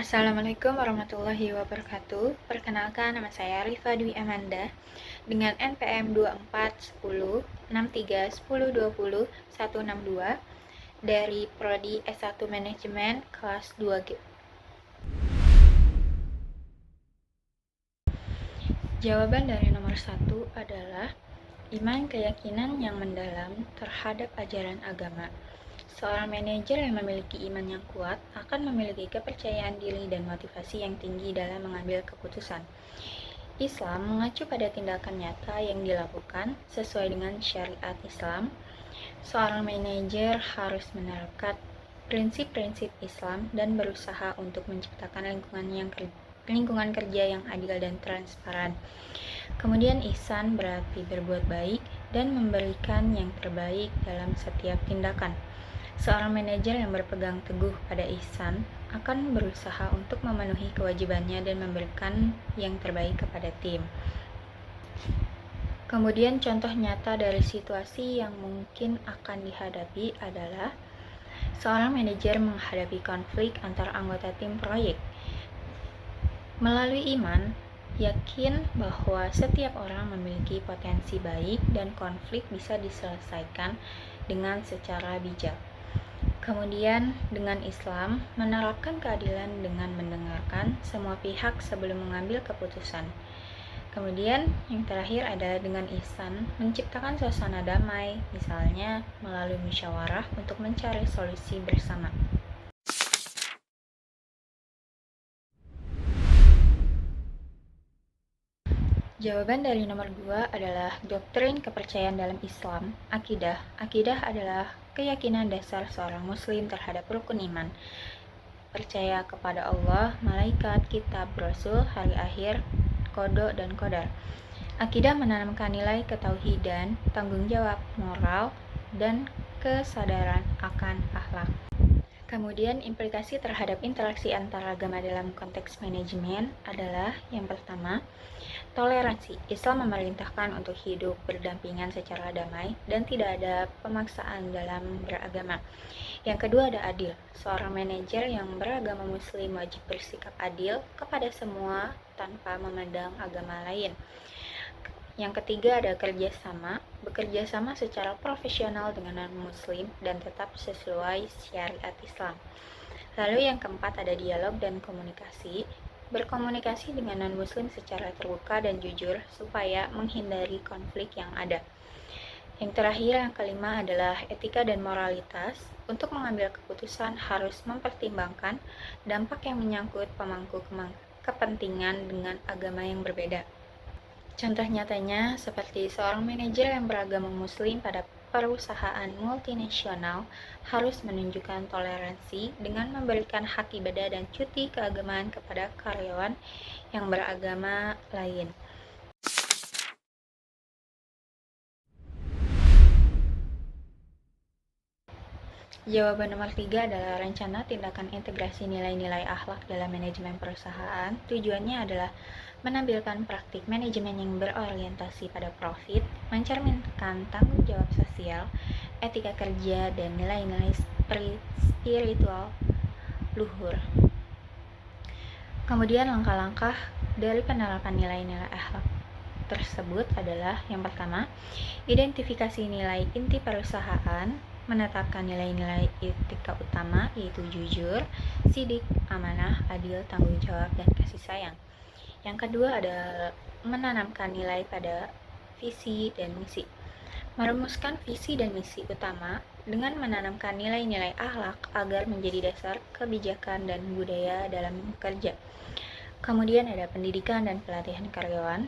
Assalamualaikum warahmatullahi wabarakatuh. Perkenalkan, nama saya Rifa Dwi Amanda dengan NPM 2410631020 dari Prodi S1 Manajemen kelas 2G. Jawaban dari nomor 1 adalah iman keyakinan yang mendalam terhadap ajaran agama. Seorang manajer yang memiliki iman yang kuat akan memiliki kepercayaan diri dan motivasi yang tinggi dalam mengambil keputusan. Islam mengacu pada tindakan nyata yang dilakukan sesuai dengan syariat Islam. Seorang manajer harus menerapkan prinsip-prinsip Islam dan berusaha untuk menciptakan lingkungan kerja yang adil dan transparan. Kemudian ihsan berarti berbuat baik dan memberikan yang terbaik dalam setiap tindakan. Seorang manajer yang berpegang teguh pada ihsan akan berusaha untuk memenuhi kewajibannya dan memberikan yang terbaik kepada tim. Kemudian contoh nyata dari situasi yang mungkin akan dihadapi adalah seorang manajer menghadapi konflik antar anggota tim proyek. Melalui iman, yakin bahwa setiap orang memiliki potensi baik dan konflik bisa diselesaikan dengan secara bijak. Kemudian dengan Islam, menerapkan keadilan dengan mendengarkan semua pihak sebelum mengambil keputusan. Kemudian yang terakhir adalah dengan ihsan, menciptakan suasana damai, misalnya melalui musyawarah untuk mencari solusi bersama. Jawaban dari nomor 2 adalah doktrin kepercayaan dalam Islam, akidah. Akidah adalah keyakinan dasar seorang muslim terhadap rukun iman. Percaya kepada Allah, malaikat, kitab, rasul, hari akhir, qada dan qadar. Akidah menanamkan nilai ketauhidan, tanggung jawab moral, dan kesadaran akan akhlak. Kemudian implikasi terhadap interaksi antaragama dalam konteks manajemen adalah yang pertama, toleransi. Islam memerintahkan untuk hidup berdampingan secara damai dan tidak ada pemaksaan dalam beragama. Yang kedua ada adil. Seorang manajer yang beragama muslim wajib bersikap adil kepada semua tanpa memandang agama lain. Yang ketiga ada kerjasama, bekerja sama secara profesional dengan non-muslim dan tetap sesuai syariat Islam. Lalu yang keempat ada dialog dan komunikasi, berkomunikasi dengan non-muslim secara terbuka dan jujur supaya menghindari konflik yang ada. Yang terakhir, yang kelima adalah etika dan moralitas. Untuk mengambil keputusan harus mempertimbangkan dampak yang menyangkut pemangku kepentingan dengan agama yang berbeda. Contoh nyatanya seperti seorang manajer yang beragama muslim pada perusahaan multinasional harus menunjukkan toleransi dengan memberikan hak ibadah dan cuti keagamaan kepada karyawan yang beragama lain. Jawaban nomor 3 adalah rencana tindakan integrasi nilai-nilai akhlak dalam manajemen perusahaan. Tujuannya adalah menampilkan praktik manajemen yang berorientasi pada profit, mencerminkan tanggung jawab sosial, etika kerja, dan nilai-nilai spiritual luhur. Kemudian langkah-langkah dari penerapan nilai-nilai akhlak tersebut adalah yang pertama, identifikasi nilai inti perusahaan, menetapkan nilai-nilai etika utama yaitu jujur, sidik, amanah, adil, tanggung jawab, dan kasih sayang. Yang kedua ada menanamkan nilai pada visi dan misi. Merumuskan visi dan misi utama dengan menanamkan nilai-nilai akhlak agar menjadi dasar kebijakan dan budaya dalam bekerja. Kemudian ada pendidikan dan pelatihan karyawan,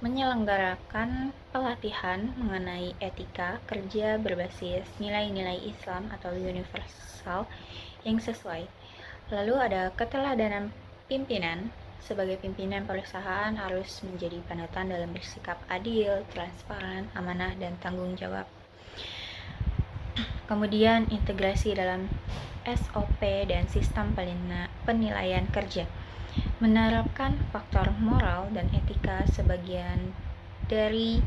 menyelenggarakan pelatihan mengenai etika kerja berbasis nilai-nilai Islam atau universal yang sesuai. Lalu ada keteladanan pimpinan. Sebagai pimpinan perusahaan harus menjadi panutan dalam bersikap adil, transparan, amanah, dan tanggung jawab. Kemudian integrasi dalam SOP dan sistem penilaian kerja. Menerapkan faktor moral dan etika sebagian dari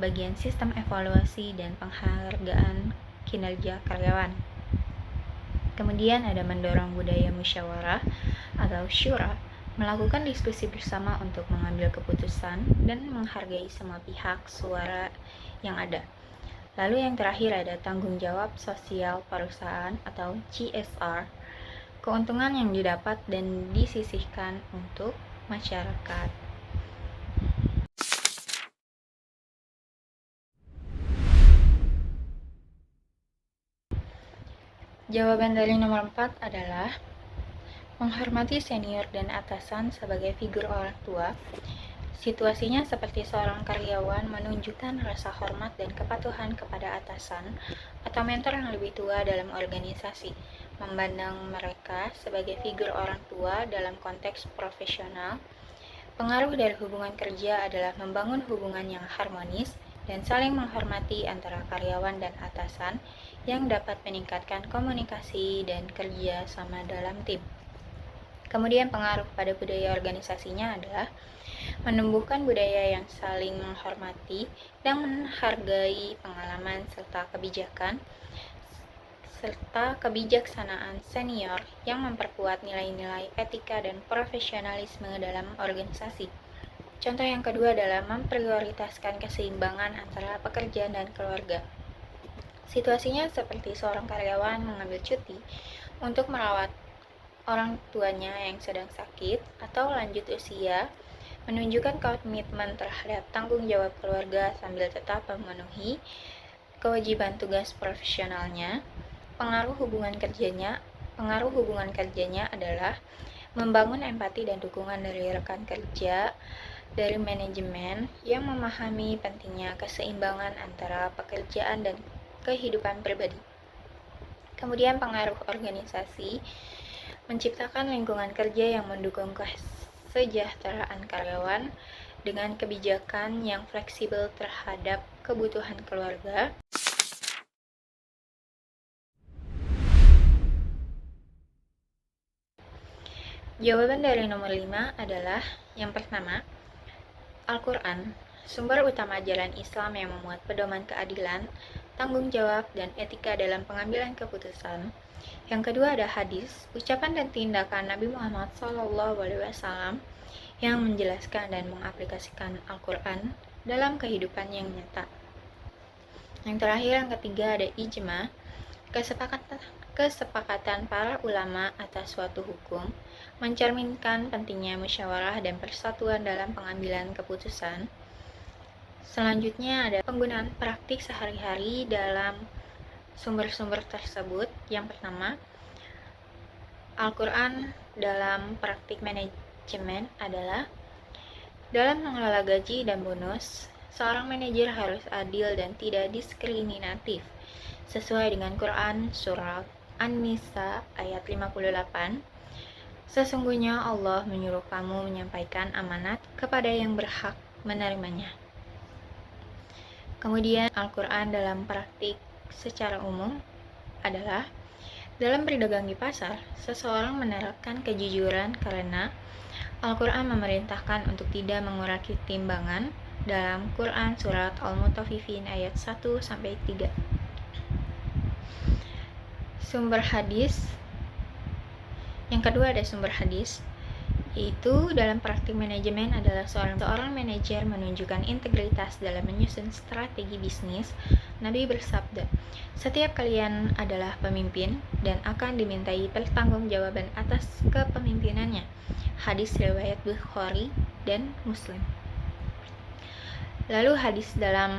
bagian sistem evaluasi dan penghargaan kinerja karyawan. Kemudian ada mendorong budaya musyawarah atau syura, melakukan diskusi bersama untuk mengambil keputusan dan menghargai semua pihak suara yang ada. Lalu yang terakhir ada tanggung jawab sosial perusahaan atau CSR, keuntungan yang didapat dan disisihkan untuk masyarakat. Jawaban dari nomor 4 adalah menghormati senior dan atasan sebagai figur orang tua. Situasinya seperti seorang karyawan menunjukkan rasa hormat dan kepatuhan kepada atasan atau mentor yang lebih tua dalam organisasi, memandang mereka sebagai figur orang tua dalam konteks profesional. Pengaruh dari hubungan kerja adalah membangun hubungan yang harmonis dan saling menghormati antara karyawan dan atasan yang dapat meningkatkan komunikasi dan kerja sama dalam tim. Kemudian pengaruh pada budaya organisasinya adalah menumbuhkan budaya yang saling menghormati dan menghargai pengalaman serta kebijaksanaan senior yang memperkuat nilai-nilai etika dan profesionalisme dalam organisasi. Contoh yang kedua adalah memprioritaskan keseimbangan antara pekerjaan dan keluarga. Situasinya seperti seorang karyawan mengambil cuti untuk merawat orang tuanya yang sedang sakit atau lanjut usia, menunjukkan komitmen terhadap tanggung jawab keluarga sambil tetap memenuhi kewajiban tugas profesionalnya. Pengaruh hubungan kerjanya adalah membangun empati dan dukungan dari rekan kerja, dari manajemen yang memahami pentingnya keseimbangan antara pekerjaan dan kehidupan pribadi. Kemudian pengaruh organisasi menciptakan lingkungan kerja yang mendukung kesejahteraan karyawan dengan kebijakan yang fleksibel terhadap kebutuhan keluarga. Jawaban dari nomor 5 adalah yang pertama, Al-Quran, sumber utama ajaran Islam yang memuat pedoman keadilan, tanggung jawab, dan etika dalam pengambilan keputusan. Yang kedua ada hadis, ucapan dan tindakan Nabi Muhammad SAW yang menjelaskan dan mengaplikasikan Al-Quran dalam kehidupan yang nyata. Yang terakhir, yang ketiga ada ijma, kesepakatan para ulama atas suatu hukum, mencerminkan pentingnya musyawarah dan persatuan dalam pengambilan keputusan. Selanjutnya ada penggunaan praktik sehari-hari dalam sumber-sumber tersebut. Yang pertama, Al-Quran dalam praktik manajemen adalah dalam mengelola gaji dan bonus, seorang manajer harus adil dan tidak diskriminatif. Sesuai dengan Quran surat An-Nisa ayat 58, sesungguhnya Allah menyuruh kamu menyampaikan amanat kepada yang berhak menerimanya. Kemudian Al-Quran dalam praktik secara umum adalah dalam berdagang di pasar, seseorang menerapkan kejujuran karena Al-Quran memerintahkan untuk tidak mengurangi timbangan dalam Quran surat Al-Mutaffifin ayat 1-3. Sumber hadis. Yang kedua ada sumber hadis, yaitu dalam praktik manajemen adalah seorang manajer menunjukkan integritas dalam menyusun strategi bisnis. Nabi bersabda, setiap kalian adalah pemimpin dan akan dimintai pertanggungjawaban atas kepemimpinannya. Hadis riwayat Bukhari dan Muslim. Lalu hadis dalam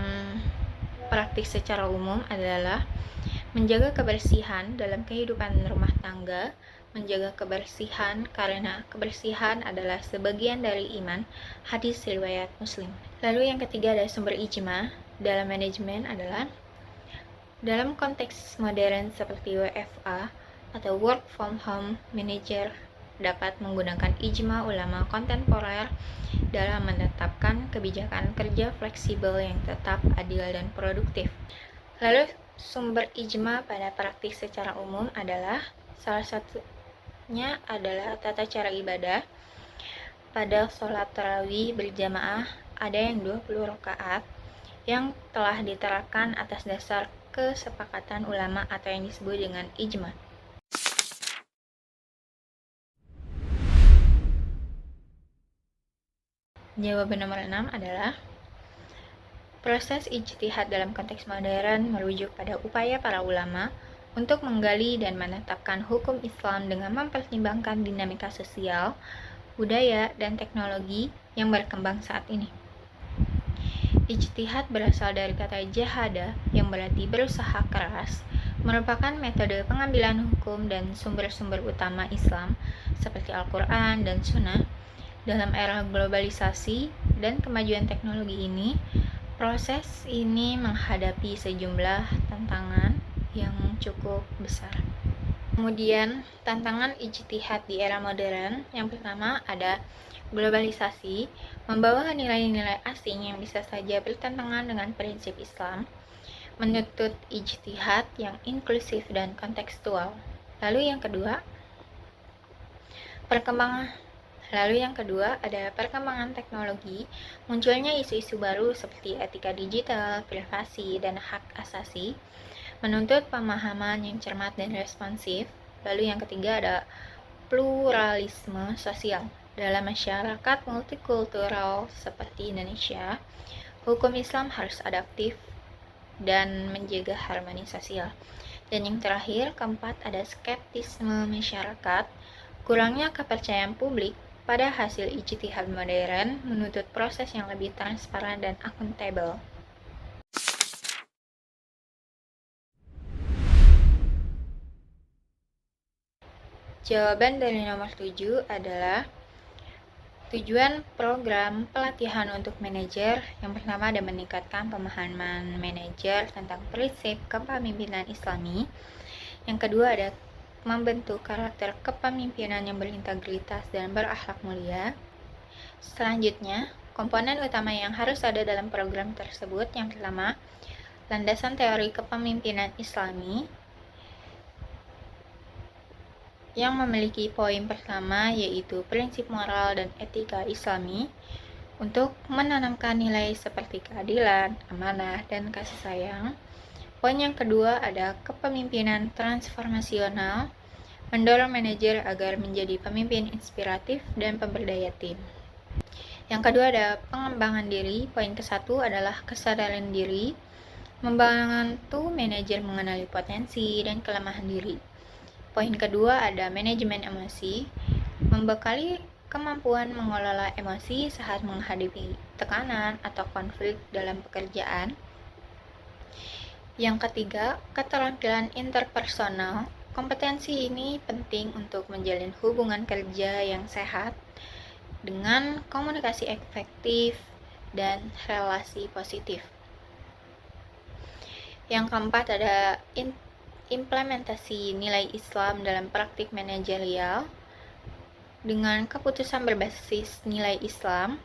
praktik secara umum adalah menjaga kebersihan dalam kehidupan rumah tangga, menjaga kebersihan karena kebersihan adalah sebagian dari iman. Hadis riwayat Muslim. Lalu yang ketiga ada sumber ijma dalam manajemen adalah dalam konteks modern seperti WFA atau work from home, manajer dapat menggunakan ijma ulama kontemporer dalam menetapkan kebijakan kerja fleksibel yang tetap adil dan produktif. Lalu Sumber ijma pada praktik secara umum adalah salah satunya adalah tata cara ibadah. Pada sholat tarawih berjamaah ada yang 20 rakaat yang telah diterapkan atas dasar kesepakatan ulama atau yang disebut dengan ijma. Jawaban nomor 6 adalah proses ijtihad dalam konteks modern merujuk pada upaya para ulama untuk menggali dan menetapkan hukum Islam dengan mempertimbangkan dinamika sosial, budaya, dan teknologi yang berkembang saat ini. Ijtihad berasal dari kata jahada yang berarti berusaha keras, merupakan metode pengambilan hukum dan sumber-sumber utama Islam seperti Al-Quran dan Sunnah. Dalam era globalisasi dan kemajuan teknologi ini, proses ini menghadapi sejumlah tantangan yang cukup besar. Kemudian, tantangan ijtihad di era modern, yang pertama ada globalisasi, membawa nilai-nilai asing yang bisa saja bertentangan dengan prinsip Islam, menuntut ijtihad yang inklusif dan kontekstual. Lalu yang kedua ada perkembangan teknologi, munculnya isu-isu baru seperti etika digital, privasi, dan hak asasi, menuntut pemahaman yang cermat dan responsif. Lalu yang ketiga ada pluralisme sosial. Dalam masyarakat multikultural seperti Indonesia, hukum Islam harus adaptif dan menjaga harmoni sosial. Dan yang terakhir, keempat, ada skeptisme masyarakat. Kurangnya kepercayaan publik pada hasil ijtihad modern menuntut proses yang lebih transparan dan akuntabel. Jawaban dari nomor 7 adalah tujuan program pelatihan untuk manajer. Yang pertama ada meningkatkan pemahaman manajer tentang prinsip kepemimpinan Islami. Yang kedua ada membentuk karakter kepemimpinan yang berintegritas dan berakhlak mulia. Selanjutnya, komponen utama yang harus ada dalam program tersebut, yang pertama, landasan teori kepemimpinan Islami, yang memiliki poin pertama yaitu prinsip moral dan etika Islami untuk menanamkan nilai seperti keadilan, amanah, dan kasih sayang. Poin yang kedua ada kepemimpinan transformasional, mendorong manajer agar menjadi pemimpin inspiratif dan pemberdaya tim. Yang kedua ada pengembangan diri. Poin ke-1 adalah kesadaran diri, membantu manajer mengenali potensi dan kelemahan diri. Poin kedua ada manajemen emosi, membekali kemampuan mengelola emosi saat menghadapi tekanan atau konflik dalam pekerjaan. Yang ketiga, keterampilan interpersonal. Kompetensi ini penting untuk menjalin hubungan kerja yang sehat dengan komunikasi efektif dan relasi positif. Yang keempat ada implementasi nilai Islam dalam praktik manajerial dengan keputusan berbasis nilai Islam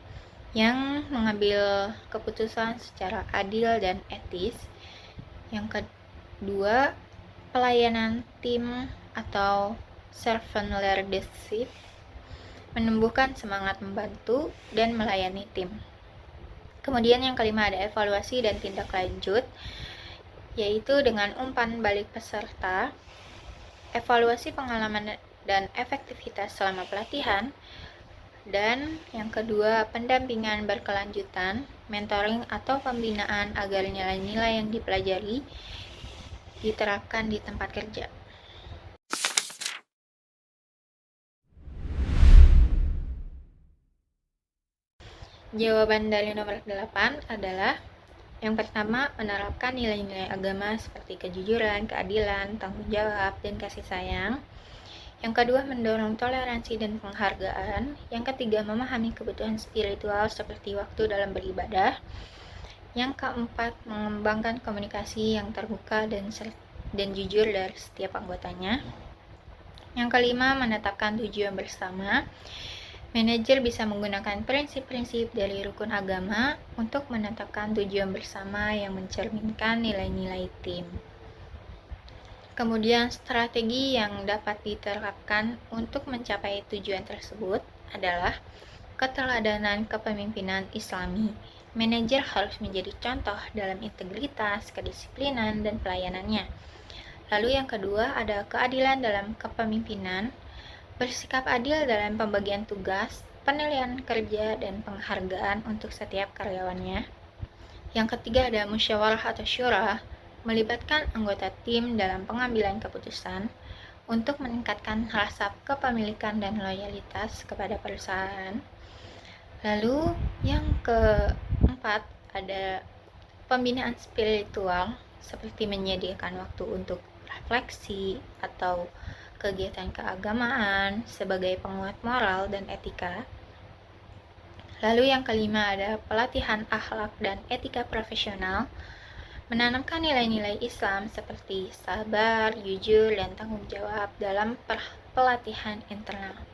yang mengambil keputusan secara adil dan etis. Yang kedua, pelayanan tim atau servant leadership, menumbuhkan semangat membantu dan melayani tim. Kemudian yang kelima ada evaluasi dan tindak lanjut, yaitu dengan umpan balik peserta, evaluasi pengalaman dan efektivitas selama pelatihan, dan yang kedua pendampingan berkelanjutan, mentoring atau pembinaan agar nilai-nilai yang dipelajari diterapkan di tempat kerja. Jawaban dari nomor 8 adalah yang pertama, menerapkan nilai-nilai agama seperti kejujuran, keadilan, tanggung jawab, dan kasih sayang. Yang kedua, mendorong toleransi dan penghargaan. Yang ketiga, memahami kebutuhan spiritual seperti waktu dalam beribadah. Yang keempat, mengembangkan komunikasi yang terbuka dan jujur dari setiap anggotanya. Yang kelima, menetapkan tujuan bersama. Manajer bisa menggunakan prinsip-prinsip dari rukun agama untuk menetapkan tujuan bersama yang mencerminkan nilai-nilai tim. Kemudian strategi yang dapat diterapkan untuk mencapai tujuan tersebut adalah keteladanan kepemimpinan Islami. Manajer harus menjadi contoh dalam integritas, kedisiplinan, dan pelayanannya. Lalu yang kedua ada keadilan dalam kepemimpinan, bersikap adil dalam pembagian tugas, penilaian kerja, dan penghargaan untuk setiap karyawannya. Yang ketiga ada musyawarah atau syura, melibatkan anggota tim dalam pengambilan keputusan untuk meningkatkan rasa kepemilikan dan loyalitas kepada perusahaan. Lalu yang keempat ada pembinaan spiritual, seperti menyediakan waktu untuk refleksi atau kegiatan keagamaan sebagai penguat moral dan etika. Lalu yang kelima ada pelatihan akhlak dan etika profesional, menanamkan nilai-nilai Islam seperti sabar, jujur, dan tanggung jawab dalam pelatihan internal.